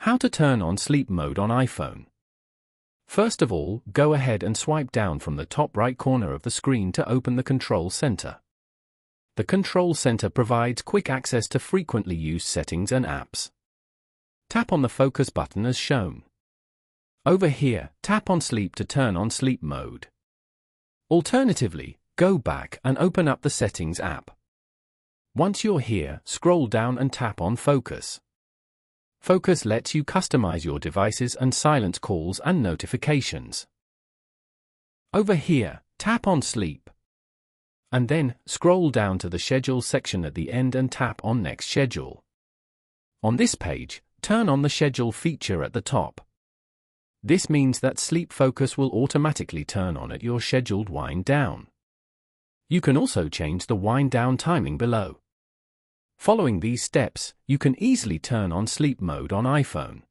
How to turn on sleep mode on iPhone. First of all, go ahead and swipe down from the top right corner of the screen to open the Control Center. The Control Center provides quick access to frequently used settings and apps. Tap on the focus button as shown. Over here, tap on Sleep to turn on sleep mode. Alternatively, go back and open up the Settings app. Once you're here, scroll down and tap on Focus. Focus lets you customize your devices and silence calls and notifications. Over here, tap on Sleep. And then, scroll down to the Schedule section at the end and tap on Next Schedule. On this page, turn on the Schedule feature at the top. This means that Sleep Focus will automatically turn on at your scheduled wind down. You can also change the wind down timing below. Following these steps, you can easily turn on sleep mode on iPhone.